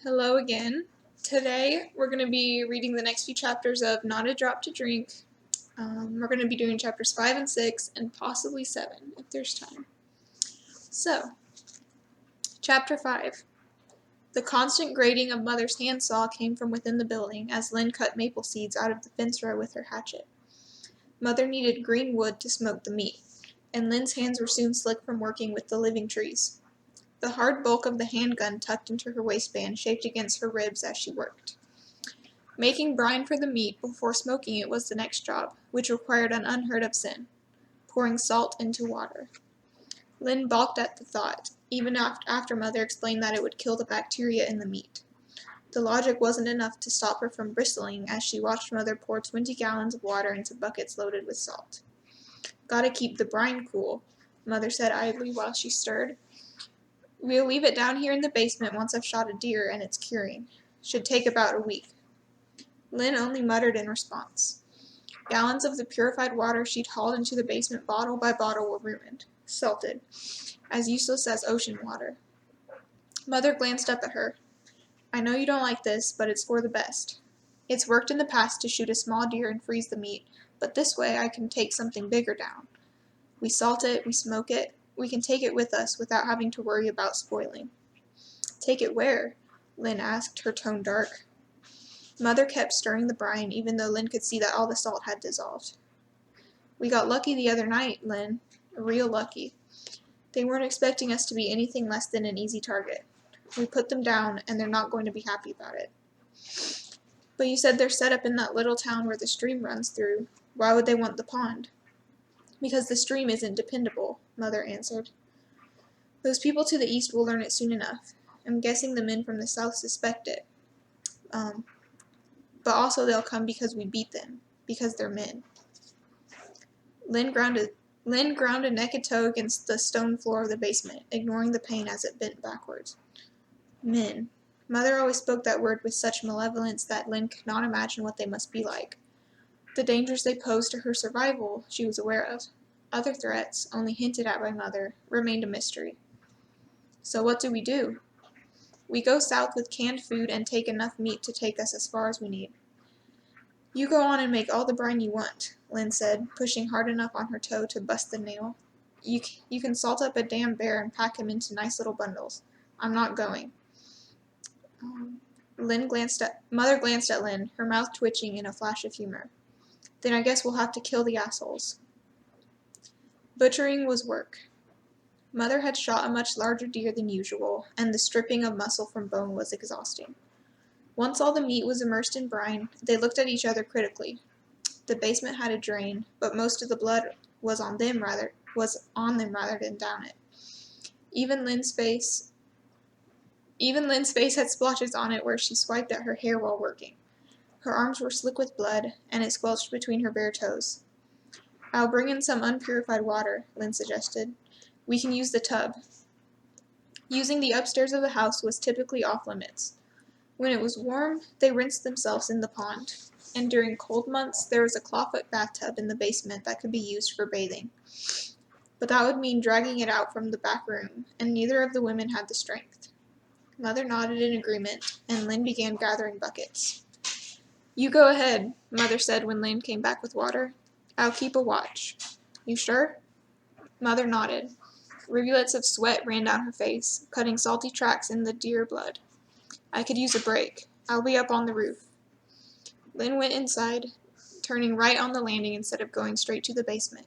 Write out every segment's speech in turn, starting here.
Hello again. Today we're going to be reading the next few chapters of Not a Drop to Drink. We're going to be doing chapters 5 and 6 and possibly 7 if there's time. So, chapter 5. The constant grating of Mother's handsaw came from within the building as Lynn cut maple seeds out of the fence row with her hatchet. Mother needed green wood to smoke the meat, and Lynn's hands were soon slick from working with the living trees. The hard bulk of the handgun tucked into her waistband shaped against her ribs as she worked. Making brine for the meat before smoking it was the next job, which required an unheard of sin: pouring salt into water. Lynn balked at the thought, even after Mother explained that it would kill the bacteria in the meat. The logic wasn't enough to stop her from bristling as she watched Mother pour 20 gallons of water into buckets loaded with salt. "Gotta keep the brine cool," Mother said idly while she stirred. "We'll leave it down here in the basement once I've shot a deer and it's curing. Should take about a week." Lynn only muttered in response. Gallons of the purified water she'd hauled into the basement bottle by bottle were ruined, salted, as useless as ocean water. Mother glanced up at her. "I know you don't like this, but it's for the best. It's worked in the past to shoot a small deer and freeze the meat, but this way I can take something bigger down. We salt it, we smoke it, we can take it with us without having to worry about spoiling." "Take it where?" Lynn asked, her tone dark. Mother kept stirring the brine, even though Lynn could see that all the salt had dissolved. "We got lucky the other night, Lynn. Real lucky. They weren't expecting us to be anything less than an easy target. We put them down, and they're not going to be happy about it." "But you said they're set up in that little town where the stream runs through. Why would they want the pond?" "Because the stream isn't dependable," Mother answered. "Those people to the east will learn it soon enough. I'm guessing the men from the south suspect it. But also they'll come because we beat them, because they're men." Lynn ground a naked toe against the stone floor of the basement, ignoring the pain as it bent backwards. Men. Mother always spoke that word with such malevolence that Lynn could not imagine what they must be like. The dangers they posed to her survival she was aware of. Other threats, only hinted at by Mother, remained a mystery. "So what do we do?" "We go south with canned food and take enough meat to take us as far as we need." "You go on and make all the brine you want," Lynn said, pushing hard enough on her toe to bust the nail. You can salt up a damn bear and pack him into nice little bundles. I'm not going." Mother glanced at Lynn, her mouth twitching in a flash of humor. "Then I guess we'll have to kill the assholes." Butchering was work. Mother had shot a much larger deer than usual, and the stripping of muscle from bone was exhausting. Once all the meat was immersed in brine, they looked at each other critically. The basement had a drain, but most of the blood was on them rather than down it. Even Lynn's face had splotches on it where she swiped at her hair while working. Her arms were slick with blood, and it squelched between her bare toes. "I'll bring in some unpurified water," Lynn suggested. "We can use the tub." Using the upstairs of the house was typically off limits. When it was warm, they rinsed themselves in the pond, and during cold months there was a clawfoot bathtub in the basement that could be used for bathing. But that would mean dragging it out from the back room, and neither of the women had the strength. Mother nodded in agreement, and Lynn began gathering buckets. "You go ahead," Mother said when Lynn came back with water. "I'll keep a watch." "You sure?" Mother nodded. Rivulets of sweat ran down her face, cutting salty tracks in the deer blood. "I could use a break. I'll be up on the roof." Lynn went inside, turning right on the landing instead of going straight to the basement.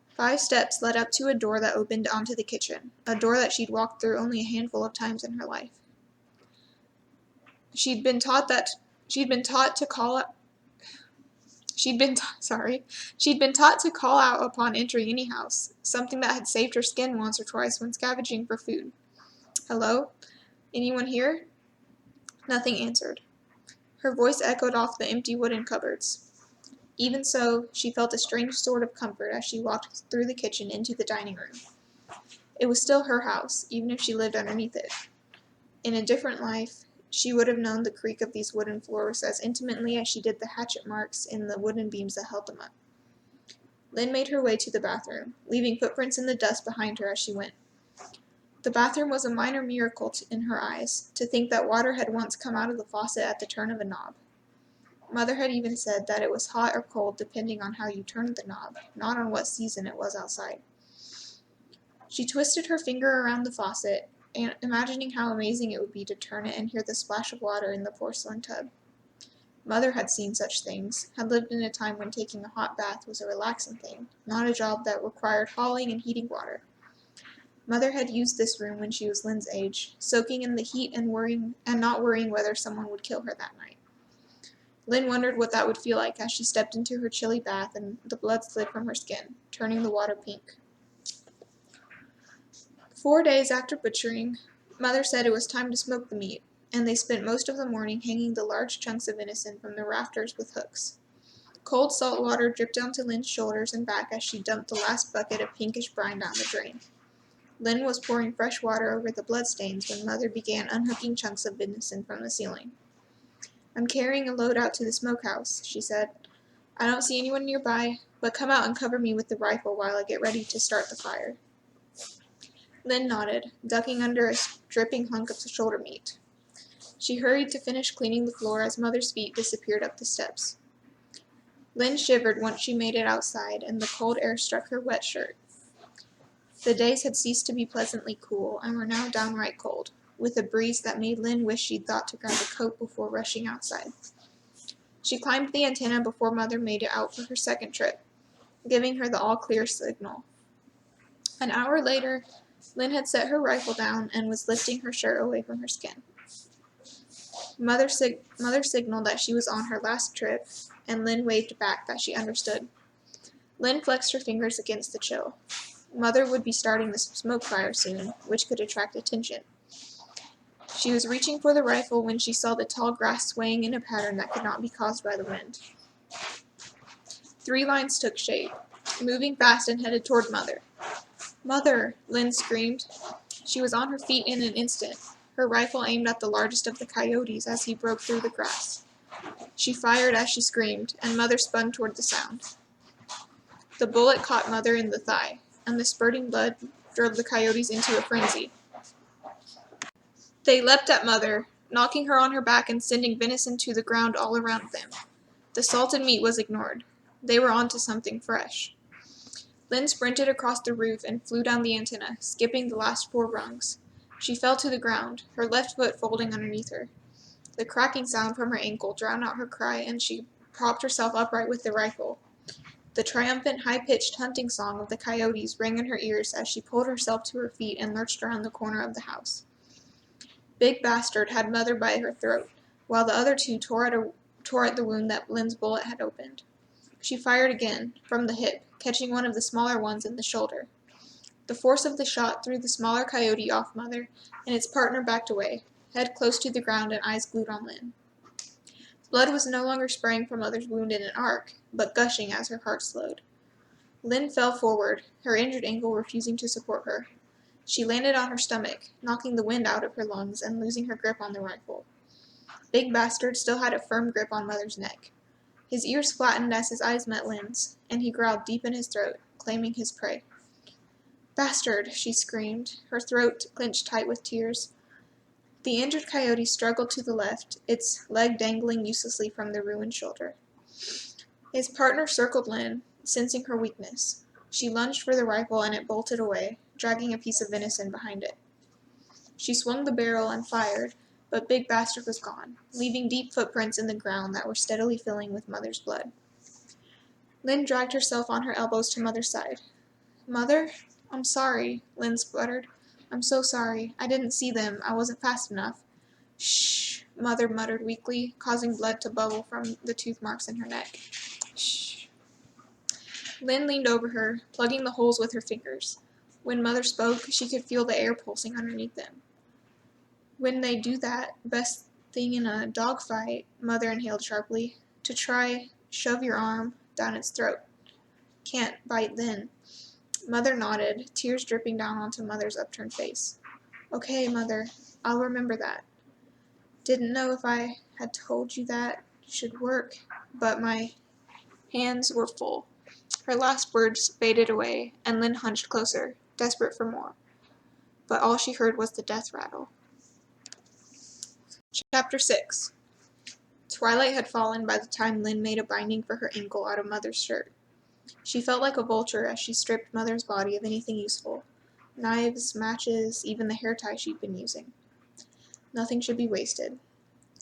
5 steps led up to a door that opened onto the kitchen, a door that she'd walked through only a handful of times in her life. She'd been taught to call out upon entering any house, something that had saved her skin once or twice when scavenging for food. "Hello? Anyone here?" Nothing answered. Her voice echoed off the empty wooden cupboards. Even so, she felt a strange sort of comfort as she walked through the kitchen into the dining room. It was still her house, even if she lived underneath it. In a different life, she would have known the creak of these wooden floors as intimately as she did the hatchet marks in the wooden beams that held them up. Lynn made her way to the bathroom, leaving footprints in the dust behind her as she went. The bathroom was a minor miracle in her eyes, to think that water had once come out of the faucet at the turn of a knob. Mother had even said that it was hot or cold depending on how you turned the knob, not on what season it was outside. She twisted her finger around the faucet, imagining how amazing it would be to turn it and hear the splash of water in the porcelain tub. Mother had seen such things, had lived in a time when taking a hot bath was a relaxing thing, not a job that required hauling and heating water. Mother had used this room when she was Lynn's age, soaking in the heat and not worrying whether someone would kill her that night. Lynn wondered what that would feel like as she stepped into her chilly bath and the blood slid from her skin, turning the water pink. 4 days after butchering, Mother said it was time to smoke the meat, and they spent most of the morning hanging the large chunks of venison from the rafters with hooks. Cold salt water dripped onto Lynn's shoulders and back as she dumped the last bucket of pinkish brine down the drain. Lynn was pouring fresh water over the bloodstains when Mother began unhooking chunks of venison from the ceiling. "I'm carrying a load out to the smokehouse," she said. "I don't see anyone nearby, but come out and cover me with the rifle while I get ready to start the fire." Lynn nodded, ducking under a dripping hunk of shoulder meat. She hurried to finish cleaning the floor as Mother's feet disappeared up the steps. Lynn shivered once she made it outside, and the cold air struck her wet shirt. The days had ceased to be pleasantly cool, and were now downright cold, with a breeze that made Lynn wish she'd thought to grab a coat before rushing outside. She climbed the antenna before Mother made it out for her second trip, giving her the all-clear signal. An hour later, Lynn had set her rifle down and was lifting her shirt away from her skin. Mother signaled that she was on her last trip, and Lynn waved back that she understood. Lynn flexed her fingers against the chill. Mother would be starting the smoke fire soon, which could attract attention. She was reaching for the rifle when she saw the tall grass swaying in a pattern that could not be caused by the wind. 3 lines took shape, moving fast and headed toward Mother. "Mother!" Lynn screamed. She was on her feet in an instant, her rifle aimed at the largest of the coyotes as he broke through the grass. She fired as she screamed, and Mother spun toward the sound. The bullet caught Mother in the thigh, and the spurting blood drove the coyotes into a frenzy. They leapt at Mother, knocking her on her back and sending venison to the ground all around them. The salted meat was ignored. They were on to something fresh. Lynn sprinted across the roof and flew down the antenna, skipping the last 4 rungs. She fell to the ground, her left foot folding underneath her. The cracking sound from her ankle drowned out her cry, and she propped herself upright with the rifle. The triumphant, high-pitched hunting song of the coyotes rang in her ears as she pulled herself to her feet and lurched around the corner of the house. Big Bastard had Mother by her throat, while the other 2 tore at the wound that Lynn's bullet had opened. She fired again, from the hip, catching one of the smaller ones in the shoulder. The force of the shot threw the smaller coyote off Mother, and its partner backed away, head close to the ground and eyes glued on Lynn. Blood was no longer spraying from Mother's wound in an arc, but gushing as her heart slowed. Lynn fell forward, her injured ankle refusing to support her. She landed on her stomach, knocking the wind out of her lungs and losing her grip on the rifle. Big Bastard still had a firm grip on Mother's neck. His ears flattened as his eyes met Lynn's, and he growled deep in his throat, claiming his prey. "Bastard!" she screamed, her throat clenched tight with tears. The injured coyote struggled to the left, its leg dangling uselessly from the ruined shoulder. His partner circled Lynn, sensing her weakness. She lunged for the rifle and it bolted away, dragging a piece of venison behind it. She swung the barrel and fired, but Big Bastard was gone, leaving deep footprints in the ground that were steadily filling with Mother's blood. Lynn dragged herself on her elbows to Mother's side. "Mother? I'm sorry," Lynn spluttered. "I'm so sorry. I didn't see them. I wasn't fast enough." "Shh," Mother muttered weakly, causing blood to bubble from the tooth marks in her neck. "Shh." Lynn leaned over her, plugging the holes with her fingers. When Mother spoke, she could feel the air pulsing underneath them. "When they do that, best thing in a dogfight," Mother inhaled sharply, "to try shove your arm down its throat. Can't bite then." Mother nodded, tears dripping down onto Mother's upturned face. "Okay, Mother, I'll remember that. Didn't know if I had told you that should work, but my hands were full." Her last words faded away, and Lynn hunched closer, desperate for more. but all she heard was the death rattle. Chapter 6. Twilight had fallen by the time Lynn made a binding for her ankle out of Mother's shirt. She felt like a vulture as she stripped Mother's body of anything useful. Knives, matches, even the hair tie she'd been using. Nothing should be wasted.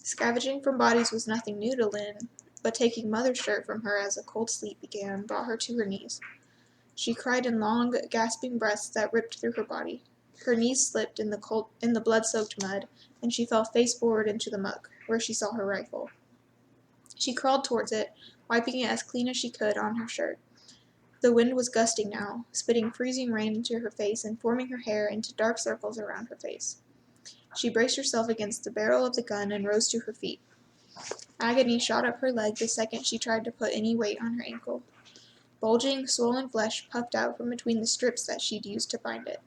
Scavenging from bodies was nothing new to Lynn, but taking Mother's shirt from her as a cold sleep began brought her to her knees. She cried in long, gasping breaths that ripped through her body. Her knees slipped in the blood-soaked mud, and she fell face forward into the muck, where she saw her rifle. She crawled towards it, wiping it as clean as she could on her shirt. The wind was gusting now, spitting freezing rain into her face and forming her hair into dark circles around her face. She braced herself against the barrel of the gun and rose to her feet. Agony shot up her leg the second she tried to put any weight on her ankle. Bulging, swollen flesh puffed out from between the strips that she'd used to bind it.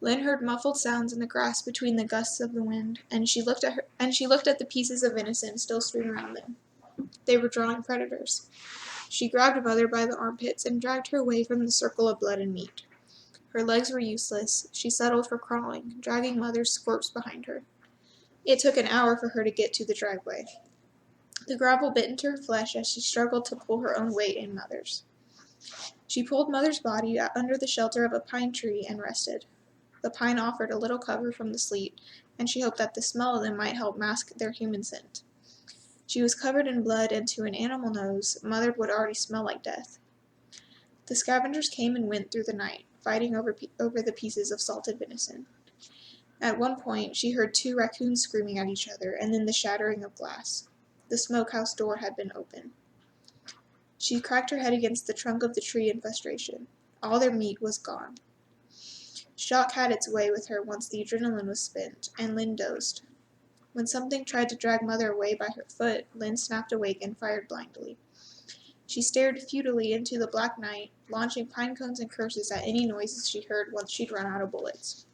Lynn heard muffled sounds in the grass between the gusts of the wind, and she looked at the pieces of venison still strewn around them. They were drawing predators. She grabbed Mother by the armpits and dragged her away from the circle of blood and meat. Her legs were useless. She settled for crawling, dragging Mother's corpse behind her. It took an hour for her to get to the driveway. The gravel bit into her flesh as she struggled to pull her own weight and Mother's. She pulled Mother's body under the shelter of a pine tree and rested. The pine offered a little cover from the sleet, and she hoped that the smell of them might help mask their human scent. She was covered in blood, and to an animal nose, Mother would already smell like death. The scavengers came and went through the night, fighting over the pieces of salted venison. At one point, she heard 2 raccoons screaming at each other, and then the shattering of glass. The smokehouse door had been open. She cracked her head against the trunk of the tree in frustration. All their meat was gone. Shock had its way with her once the adrenaline was spent, and Lynn dozed. When something tried to drag Mother away by her foot, Lynn snapped awake and fired blindly. She stared futilely into the black night, launching pine cones and curses at any noises she heard once she'd run out of bullets.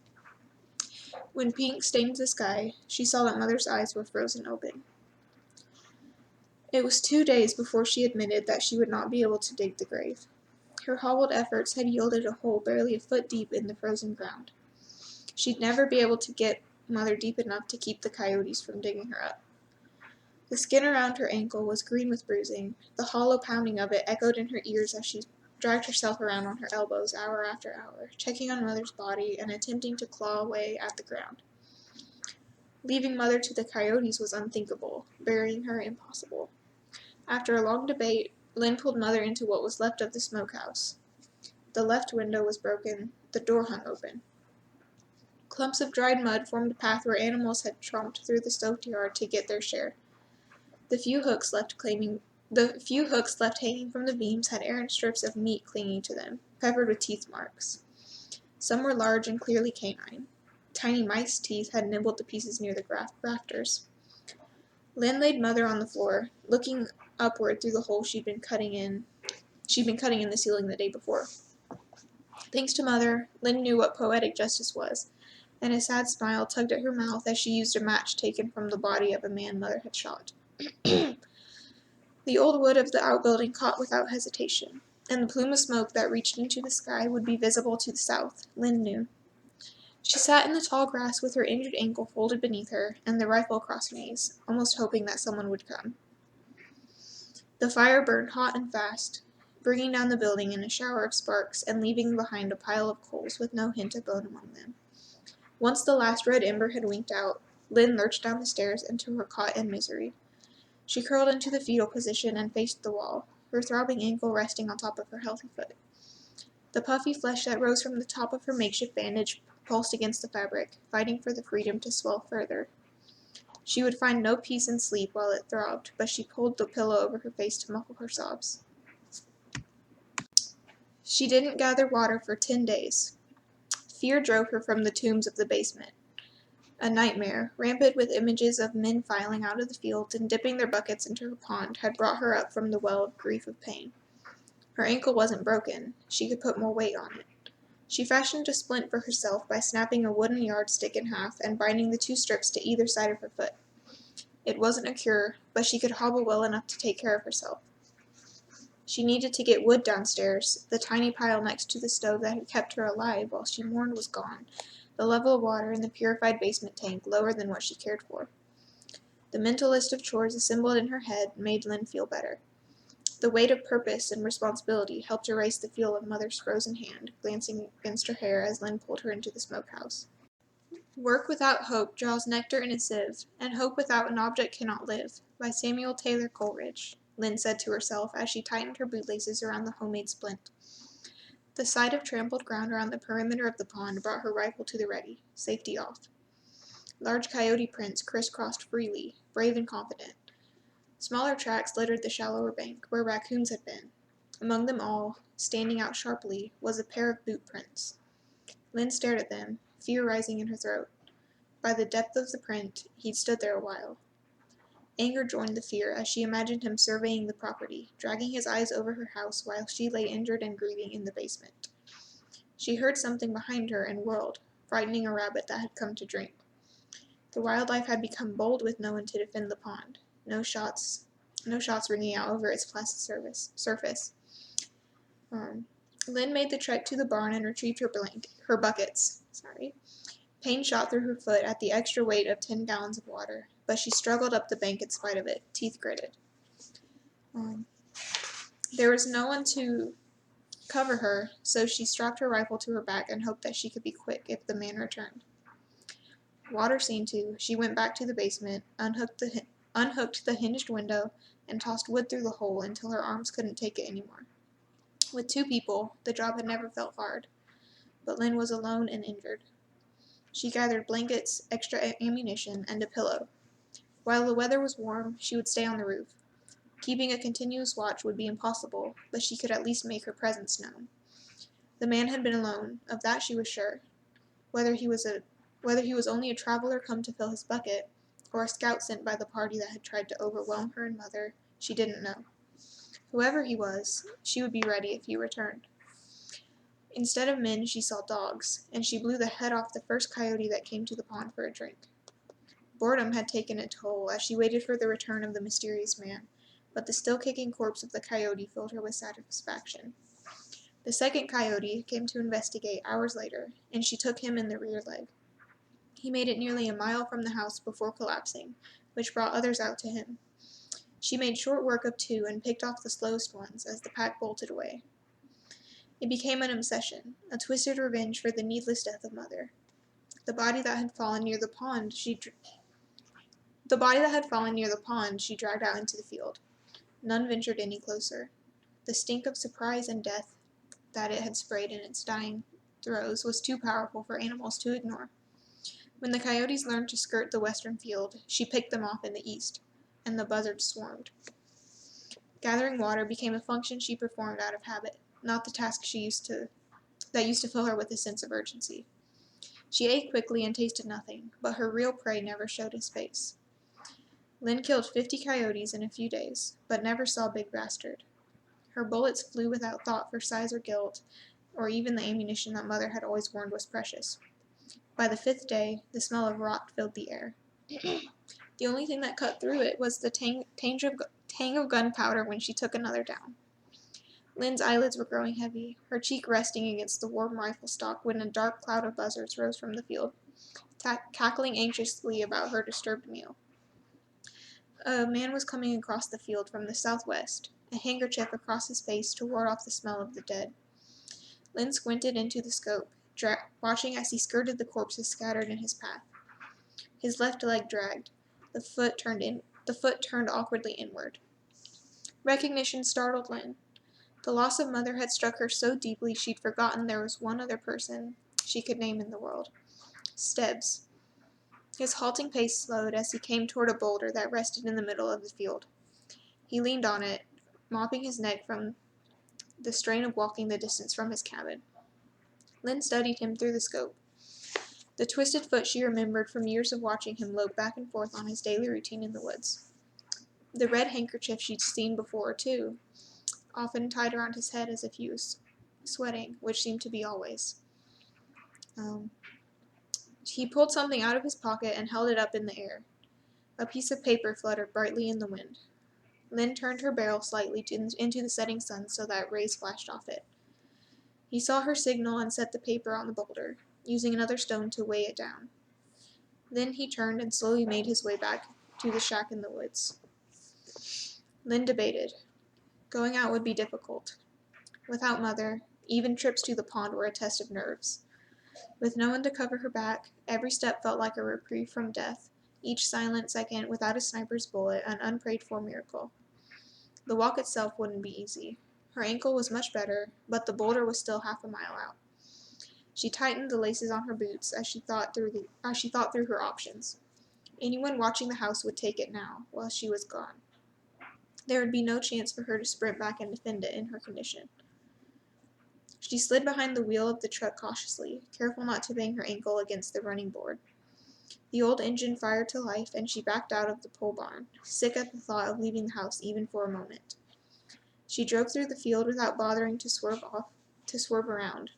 When pink stained the sky, she saw that Mother's eyes were frozen open. It was 2 days before she admitted that she would not be able to dig the grave. Her hobbled efforts had yielded a hole barely a foot deep in the frozen ground. She'd never be able to get Mother deep enough to keep the coyotes from digging her up. The skin around her ankle was green with bruising. The hollow pounding of it echoed in her ears as she dragged herself around on her elbows hour after hour, checking on Mother's body and attempting to claw away at the ground. Leaving Mother to the coyotes was unthinkable, burying her impossible. After a long debate, Lynn pulled Mother into what was left of the smokehouse. The left window was broken, the door hung open. Clumps of dried mud formed a path where animals had tromped through the stoked yard to get their share. The few hooks left hanging from the beams had errant strips of meat clinging to them, peppered with teeth marks. Some were large and clearly canine. Tiny mice teeth had nibbled the pieces near the rafters. Lynn laid Mother on the floor, looking upward through the hole she'd been cutting in the ceiling the day before. Thanks to Mother, Lynn knew what poetic justice was, and a sad smile tugged at her mouth as she used a match taken from the body of a man Mother had shot. The old wood of the outbuilding caught without hesitation, and the plume of smoke that reached into the sky would be visible to the south, Lynn knew. She sat in the tall grass with her injured ankle folded beneath her and the rifle across her knees, almost hoping that someone would come. The fire burned hot and fast, bringing down the building in a shower of sparks and leaving behind a pile of coals with no hint of bone among them. Once the last red ember had winked out, Lynn lurched down the stairs and to her cot in misery. She curled into the fetal position and faced the wall, her throbbing ankle resting on top of her healthy foot. The puffy flesh that rose from the top of her makeshift bandage pulsed against the fabric, fighting for the freedom to swell further. She would find no peace in sleep while it throbbed, but she pulled the pillow over her face to muffle her sobs. She didn't gather water for 10 days. Fear drove her from the tombs of the basement. A nightmare, rampant with images of men filing out of the field and dipping their buckets into her pond, had brought her up from the well of grief of pain. Her ankle wasn't broken. She could put more weight on it. She fashioned a splint for herself by snapping a wooden yardstick in half and binding the 2 strips to either side of her foot. It wasn't a cure, but she could hobble well enough to take care of herself. She needed to get wood downstairs. The tiny pile next to the stove that had kept her alive while she mourned was gone. The level of water in the purified basement tank lower than what she cared for. The mental list of chores assembled in her head made Lynn feel better. The weight of purpose and responsibility helped erase the feel of Mother's frozen hand glancing against her hair as Lynn pulled her into the smokehouse. Work without hope draws nectar in a sieve, and hope without an object cannot live, by Samuel Taylor Coleridge, Lynn said to herself as she tightened her bootlaces around the homemade splint. The sight of trampled ground around the perimeter of the pond brought her rifle to the ready, safety off. Large coyote prints crisscrossed freely, brave and confident. Smaller tracks littered the shallower bank, where raccoons had been. Among them all, standing out sharply, was a pair of boot prints. Lynn stared at them, fear rising in her throat. By the depth of the print, he'd stood there a while. Anger joined the fear as she imagined him surveying the property, dragging his eyes over her house while she lay injured and grieving in the basement. She heard something behind her and whirled, frightening a rabbit that had come to drink. The wildlife had become bold with no one to defend the pond. No shots ringing out over its placid surface. Lynn made the trek to the barn and retrieved her buckets. Pain shot through her foot at the extra weight of 10 gallons of water, but she struggled up the bank in spite of it, teeth gritted. There was no one to cover her, so she strapped her rifle to her back and hoped that she could be quick if the man returned. Water seen to, she went back to the basement, unhooked the hinged window, and tossed wood through the hole until her arms couldn't take it anymore. With 2 people, the job had never felt hard, but Lynn was alone and injured. She gathered blankets, extra ammunition, and a pillow. While the weather was warm, she would stay on the roof. Keeping a continuous watch would be impossible, but she could at least make her presence known. The man had been alone, of that she was sure. Whether he was only a traveler come to fill his bucket, or a scout sent by the party that had tried to overwhelm her and Mother, she didn't know. Whoever he was, she would be ready if he returned. Instead of men, she saw dogs, and she blew the head off the first coyote that came to the pond for a drink. Boredom had taken a toll as she waited for the return of the mysterious man, but the still-kicking corpse of the coyote filled her with satisfaction. The second coyote came to investigate hours later, and she took him in the rear leg. He made it nearly a mile from the house before collapsing, which brought others out to him. She made short work of 2 and picked off the slowest ones as the pack bolted away. It became an obsession, a twisted revenge for the needless death of Mother. The body that had fallen near the pond she dragged out into the field. None ventured any closer. The stink of surprise and death that it had sprayed in its dying throes was too powerful for animals to ignore. When the coyotes learned to skirt the western field, she picked them off in the east, and the buzzards swarmed. Gathering water became a function she performed out of habit, not the task that used to fill her with a sense of urgency. She ate quickly and tasted nothing, but her real prey never showed his face. Lynn killed 50 coyotes in a few days, but never saw Big Bastard. Her bullets flew without thought for size or guilt, or even the ammunition that Mother had always warned was precious. By the 5th day, the smell of rot filled the air. The only thing that cut through it was the tang of gunpowder when she took another down. Lynn's eyelids were growing heavy, her cheek resting against the warm rifle stock when a dark cloud of buzzards rose from the field, cackling anxiously about her disturbed meal. A man was coming across the field from the southwest, a handkerchief across his face to ward off the smell of the dead. Lynn squinted into the scope, watching as he skirted the corpses scattered in his path. His left leg dragged. The foot turned awkwardly inward. Recognition startled Lynn. The loss of Mother had struck her so deeply she'd forgotten there was one other person she could name in the world. Stebbs. His halting pace slowed as he came toward a boulder that rested in the middle of the field. He leaned on it, mopping his neck from the strain of walking the distance from his cabin. Lynn studied him through the scope. The twisted foot she remembered from years of watching him lope back and forth on his daily routine in the woods. The red handkerchief she'd seen before, too, often tied around his head as if he was sweating, which seemed to be always. He pulled something out of his pocket and held it up in the air. A piece of paper fluttered brightly in the wind. Lynn turned her barrel slightly into the setting sun so that rays flashed off it. He saw her signal and set the paper on the boulder, using another stone to weigh it down. Then he turned and slowly made his way back to the shack in the woods. Lynn debated. Going out would be difficult. Without Mother, even trips to the pond were a test of nerves. With no one to cover her back, every step felt like a reprieve from death, each silent second without a sniper's bullet an unprayed-for miracle. The walk itself wouldn't be easy. Her ankle was much better, but the boulder was still half a mile out. She tightened the laces on her boots as she thought through her options. Anyone watching the house would take it now, while she was gone. There would be no chance for her to sprint back and defend it in her condition. She slid behind the wheel of the truck cautiously, careful not to bang her ankle against the running board. The old engine fired to life, and she backed out of the pole barn, sick at the thought of leaving the house even for a moment. She drove through the field without bothering to swerve around,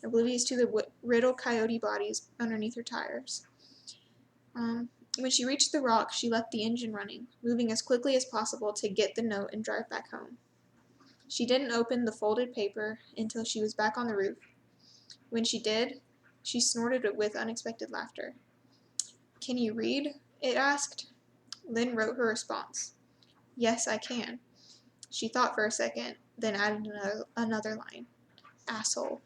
oblivious to the riddled coyote bodies underneath her tires. When she reached the rock, she left the engine running, moving as quickly as possible to get the note and drive back home. She didn't open the folded paper until she was back on the roof. When she did, she snorted with unexpected laughter. "Can you read?" it asked. Lynn wrote her response. "Yes, I can." She thought for a second, then added another line. "Asshole."